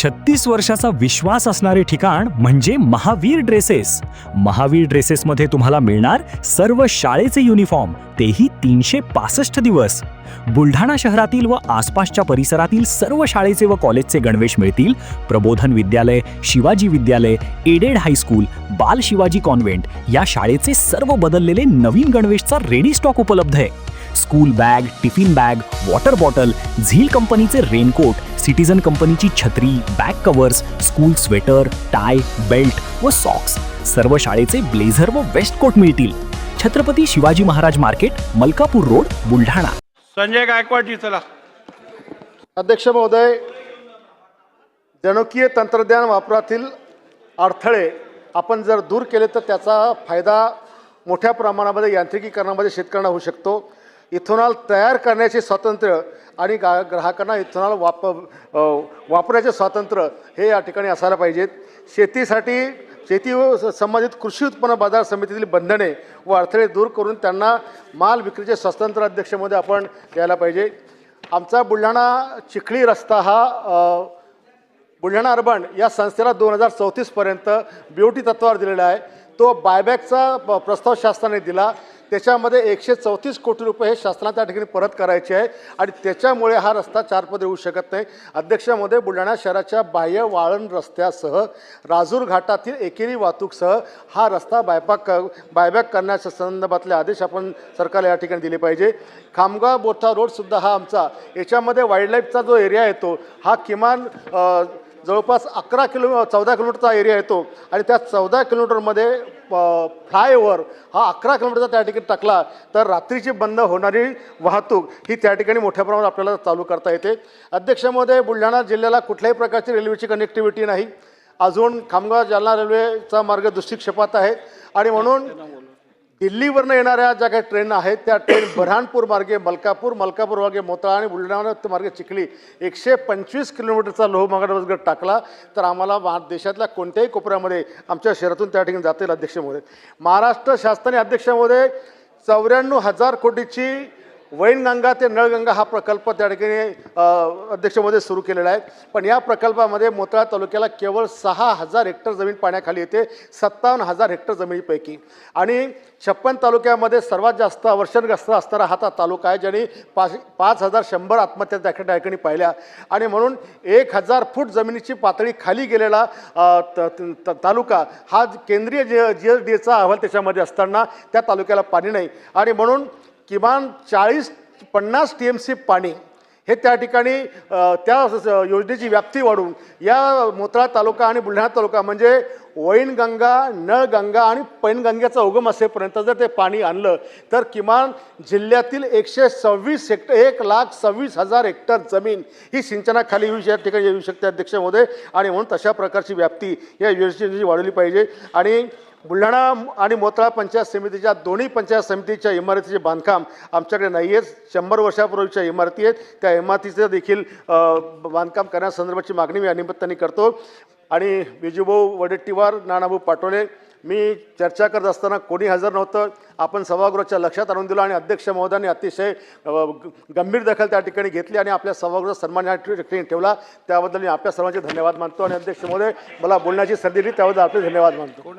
36 वर्षाचा विश्वास असणारे ठिकाण म्हणजे महावीर ड्रेसेस. महावीर ड्रेसेसमध्ये तुम्हाला मिळणार सर्व शाळेचे युनिफॉर्म, तेही 365 दिवस. बुलढाणा शहरातील व आसपासच्या परिसरातील सर्व शाळेचे व कॉलेजचे गणवेश मिळतील. प्रबोधन विद्यालय, शिवाजी विद्यालय, एडेड हायस्कूल, बाल शिवाजी कॉन्व्हेंट या शाळेचे सर्व बदललेले नवीन गणवेशचा रेडी स्टॉक उपलब्ध आहे. School bag, tiffin bag, water bottle, Zeel कंपनीचे रेनकोट, सिटीजन कंपनीची छत्री, back covers, school sweater, tie, belt व सॉक्स, सर्व शाळेचे ब्लेझर व वेस्ट कोट मिळतील. Chhatrapati Shivaji Maharaj market, Malkapur road, Buldhana. संजय गायकवाड जी, चला. अध्यक्ष महोदय, जनुकीय तंत्रज्ञान वापरातील अडथळे आपण जर दूर केले तर त्याचा फायदा मोठ्या प्रमाणामध्ये यांत्रिकीकरणामध्ये शेतकऱ्यांना होऊ शकतो. इथेनॉल तयार करण्याचे स्वातंत्र्य आणि ग्राहकांना इथेनॉल वापरायचे स्वातंत्र्य हे या ठिकाणी असायला पाहिजेत. शेती संबंधित कृषी उत्पन्न बाजार समितीतील बंधने व अडथळे दूर करून त्यांना माल विक्रीचे स्वातंत्र्य अध्यक्षमध्ये आपण द्यायला पाहिजे. आमचा बुलढाणा चिखली रस्ता हा बुलढाणा अर्बन या संस्थेला 2034 पर्यंत BOT तत्वावर दिलेला आहे. तो बायबॅकचा प्रस्ताव शासनाने दिला. त्याच्यामध्ये 134 कोटी रुपये हे शासनाला त्या ठिकाणी परत करायचे आहे आणि त्याच्यामुळे हा रस्ता चारपदरी होऊ शकत नाही. अध्यक्षामध्ये बुलढाणा शहराच्या बाह्य वाळण रस्त्यासह राजूर घाटातील एकेरी वाहतूकसह हा रस्ता बायबॅक करण्याच्या संदर्भातले आदेश आपण सरकारला या ठिकाणी दिले पाहिजे. खामगाव बोथा रोडसुद्धा हा आमचा, याच्यामध्ये वाईल्डलाईफचा जो एरिया येतो हा किमान जवळपास 14 किलोमीटरचा एरिया येतो आणि त्या 14 किलोमीटरमध्ये फ्लायओव्हर हा 11 किलोमीटरचा त्या ठिकाणी टाकला तर रात्रीची बंद होणारी वाहतूक ही त्या ठिकाणी मोठ्या प्रमाणात आपल्याला चालू करता येते. अध्यक्षामध्ये बुलढाणा जिल्ह्याला कुठल्याही प्रकारची रेल्वेची कनेक्टिव्हिटी नाही. अजून खामगाव जालना रेल्वेचा मार्ग दुष्टिक्षेपात आहे आणि म्हणून दिल्लीवरनं येणाऱ्या ज्या काही ट्रेन आहेत त्या ट्रेन बऱ्हाणपूर मार्गे मलकापूर मार्गे मोताळा आणि बुलढाणा मार्गे चिखली 125 किलोमीटरचा लोहमार्ग टाकला तर आम्हाला देशातल्या कोणत्याही कोपऱ्यामध्ये आमच्या शहरातून त्या ठिकाणी जाता येईल. अध्यक्षामध्ये महाराष्ट्र शासनाने अध्यक्षामध्ये 94,000 कोटीची वैनगंगा ते नळगंगा हा प्रकल्प त्या ठिकाणी अध्यक्षामध्ये सुरू केलेला आहे. पण या प्रकल्पामध्ये मोताळा तालुक्याला केवळ 6,000 हेक्टर जमीन पाण्याखाली येते 57,000 हेक्टर जमिनीपैकी. आणि 56 तालुक्यामध्ये सर्वात जास्त अवर्षणग्रस्त असणारा हा तालुका आहे ज्याने 5,100 आत्महत्या त्या ठिकाणी पाहिल्या. आणि म्हणून 1,000 फूट जमिनीची पातळी खाली गेलेला तालुका हा केंद्रीय GSDAचा अहवाल त्याच्यामध्ये असताना त्या तालुक्याला पाणी नाही. आणि म्हणून किमान 40-50 TMC पाणी हे त्या ठिकाणी त्या योजनेची व्याप्ती वाढवून या मोताळा तालुका आणि बुलढाणा तालुका म्हणजे वैनगंगा, नळगंगा आणि पैनगंगेचा उगम असेपर्यंत जर ते पाणी आणलं तर किमान जिल्ह्यातील 1,26,000 हेक्टर जमीन ही सिंचनाखाली या ठिकाणी येऊ शकते. अध्यक्ष महोदय, आणि म्हणून तशा प्रकारची व्याप्ती या योजनेची वाढवली पाहिजे. आणि बुलढाणा आणि मोताळा पंचायत समितीच्या दोन्ही पंचायत समितीच्या इमारतीचे बांधकाम आमच्याकडे नाही आहेत. 100 वर्षापूर्वीच्या इमारती आहेत. त्या इमारतीचं देखील बांधकाम करण्यासंदर्भाची मागणी मी या निमित्ताने करतो. आणि विजूभाऊ वडेट्टीवार, नानाभाऊ पाटोले, मी चर्चा करत असताना कोणी हजर नव्हतं. आपण सभागृहाच्या लक्षात आणून दिलं आणि अध्यक्ष महोदयांनी अतिशय गंभीर दखल त्या ठिकाणी घेतली आणि आपल्या सभागृहाचा सन्मान या ठिकाणी ठेवला. त्याबद्दल मी आपल्या सर्वांचे धन्यवाद मानतो. आणि अध्यक्ष महोदय, मला बोलण्याची संधी दिली त्याबद्दल आपले धन्यवाद मानतो.